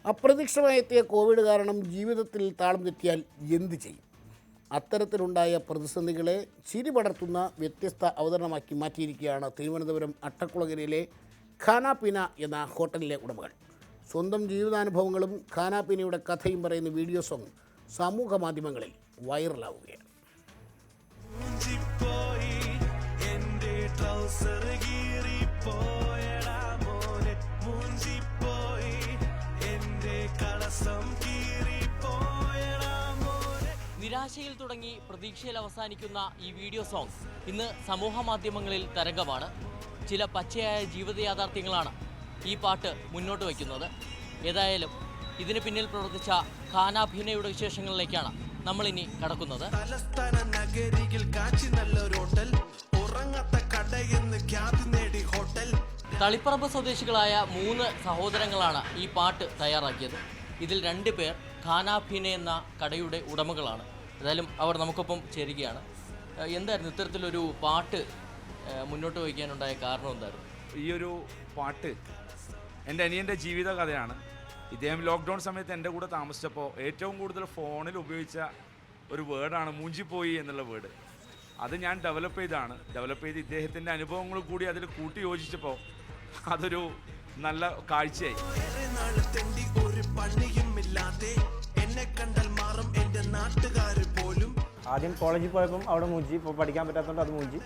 അപ്രതീക്ഷിതമായി എത്തിയ കോവിഡ് കാരണം ജീവിതത്തിൽ താളം തെറ്റിയാൽ എന്ത് ചെയ്യും? അത്തരത്തിലുണ്ടായ പ്രതിസന്ധികളെ ചിരി പടർത്തുന്ന വ്യത്യസ്ത അവതരണമാക്കി മാറ്റിയിരിക്കുകയാണ് തിരുവനന്തപുരം അട്ടക്കുളങ്ങരയിലെ ഖാനാപീന എന്ന ഹോട്ടലിലെ ഉടമകൾ. സ്വന്തം ജീവിതാനുഭവങ്ങളും ഖാനാപീനയുടെ കഥയും പറയുന്ന വീഡിയോ സോങ് സമൂഹ മാധ്യമങ്ങളിൽ വൈറലാവുകയാണ്. നിരാശയിൽ തുടങ്ങി പ്രതീക്ഷയിൽ അവസാനിക്കുന്ന ഈ വീഡിയോ സോങ് ഇന്ന് സമൂഹ മാധ്യമങ്ങളിൽ തരംഗമാണ്. ചില പച്ചയായ ജീവിത യാഥാർത്ഥ്യങ്ങളാണ് ഈ പാട്ട് മുന്നോട്ട് വയ്ക്കുന്നത്. ഏതായാലും ഇതിന് പിന്നിൽ പ്രവർത്തിച്ച ഖാനാപീനയുടെ വിശേഷങ്ങളിലേക്കാണ് നമ്മളിനി കടക്കുന്നത്. തളിപ്പറമ്പ് സ്വദേശികളായ 3 സഹോദരങ്ങളാണ് ഈ പാട്ട് തയ്യാറാക്കിയത്. ഇതിൽ 2 പേർ ഖാനാപീന എന്ന കടയുടെ ഉടമകളാണ്. ഏതായാലും അവർ നമുക്കൊപ്പം ചേരുകയാണ്. എന്തായിരുന്നു ഇത്തരത്തിലൊരു പാട്ട് മുന്നോട്ട് വയ്ക്കാനുണ്ടായ കാരണം എന്തായിരുന്നു? ഈ ഒരു പാട്ട് എൻ്റെ അനിയൻ്റെ ജീവിത കഥയാണ്. ഇദ്ദേഹം ലോക്ക്ഡൗൺ സമയത്ത് എൻ്റെ കൂടെ താമസിച്ചപ്പോൾ ഏറ്റവും കൂടുതൽ ഫോണിൽ ഉപയോഗിച്ച ഒരു വേർഡാണ് മൂഞ്ചിപ്പോയി എന്നുള്ള വേർഡ്. അത് ഞാൻ ഡെവലപ്പ് ചെയ്ത് ഇദ്ദേഹത്തിൻ്റെ അനുഭവങ്ങൾ കൂടി അതിൽ കൂട്ടി യോജിച്ചപ്പോൾ അതൊരു നല്ല കാഴ്ചയായി. ആദ്യം കോളേജിൽ പോയപ്പം അവിടെ മൂഞ്ചി, ഇപ്പോൾ പഠിക്കാൻ പറ്റാത്തതുകൊണ്ട് അത് മൂഞ്ചി.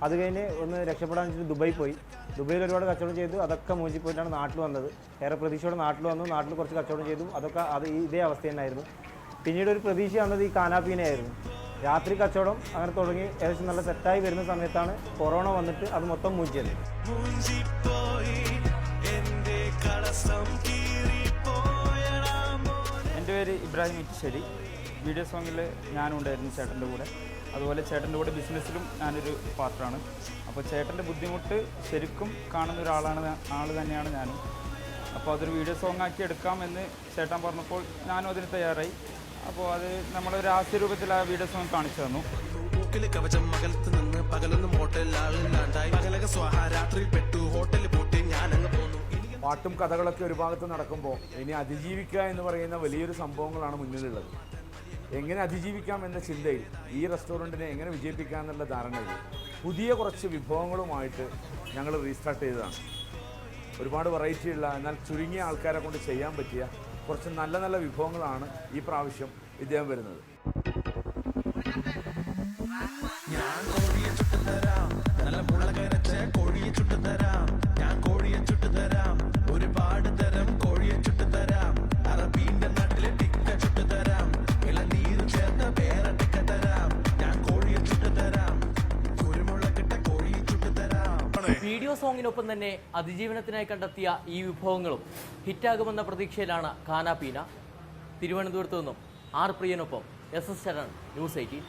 അത് കഴിഞ്ഞ് ഒന്ന് രക്ഷപ്പെടാൻ വെച്ചിട്ട് ദുബായിൽ പോയി. ദുബായിൽ ഒരുപാട് കച്ചവടം ചെയ്തു. അതൊക്കെ മൂഞ്ചി പോയിട്ടാണ് നാട്ടിൽ വന്നത്. ഏറെ പ്രതീക്ഷയോടെ നാട്ടിൽ വന്നു. നാട്ടിൽ കുറച്ച് കച്ചവടം ചെയ്തു. അതൊക്കെ ഇതേ അവസ്ഥ തന്നെയായിരുന്നു. പിന്നീട് ഒരു പ്രതീക്ഷ വന്നത് ഈ ഖാനാപീനയായിരുന്നു. രാത്രി കച്ചവടം അങ്ങനെ തുടങ്ങി ഏകദേശം നല്ല സെറ്റായി വരുന്ന സമയത്താണ് കൊറോണ വന്നിട്ട് അത് മൊത്തം മൂഞ്ചിയത്. എൻ്റെ പേര് ഇബ്രാഹിം ഇറ്റിശ്ശേരി. വീഡിയോ സോങ്ങിൽ ഞാനുണ്ടായിരുന്നു ചേട്ടൻ്റെ കൂടെ. അതുപോലെ ചേട്ടൻ്റെ കൂടെ ബിസിനസ്സിലും ഞാനൊരു പാർട്ടാണ്. അപ്പോൾ ചേട്ടൻ്റെ ബുദ്ധിമുട്ട് ശരിക്കും കാണുന്ന ആൾ തന്നെയാണ് ഞാനും. അപ്പോൾ അതൊരു വീഡിയോ സോങ് ആക്കി എടുക്കാമെന്ന് ചേട്ടൻ പറഞ്ഞപ്പോൾ ഞാനും അതിന് തയ്യാറായി. അപ്പോൾ അത് നമ്മളൊരു ഹാസ്യരൂപത്തിൽ ആ വീഡിയോ സോങ് കാണിച്ചു തന്നു. പാട്ടും കഥകളൊക്കെ ഒരു ഭാഗത്ത് നടക്കുമ്പോൾ ഇനി അതിജീവിക്കുക എന്ന് പറയുന്ന വലിയൊരു സംഭവങ്ങളാണ് മുന്നിലുള്ളത്. എങ്ങനെ അതിജീവിക്കാം എന്ന ചിന്തയിൽ ഈ റെസ്റ്റോറൻറ്റിനെ എങ്ങനെ വിജയിപ്പിക്കാം എന്നുള്ള ധാരണയിൽ പുതിയ കുറച്ച് വിഭവങ്ങളുമായിട്ട് ഞങ്ങൾ റീസ്റ്റാർട്ട് ചെയ്തതാണ്. ഒരുപാട് വെറൈറ്റിയുള്ള എന്നാൽ ചുരുങ്ങിയ ആൾക്കാരെ കൊണ്ട് ചെയ്യാൻ പറ്റിയ കുറച്ച് നല്ല നല്ല വിഭവങ്ങളാണ് ഈ പ്രാവശ്യം ഇദ്ദേഹം വരുന്നത്. വീഡിയോ സോങ്ങിനൊപ്പം തന്നെ അതിജീവനത്തിനായി കണ്ടെത്തിയ ഈ വിഭവങ്ങളും ഹിറ്റാകുമെന്ന പ്രതീക്ഷയിലാണ് ഖാനാപീന. തിരുവനന്തപുരത്തു നിന്നും ആർ പ്രിയനൊപ്പം SS ശരൺ, ന്യൂസ് 18.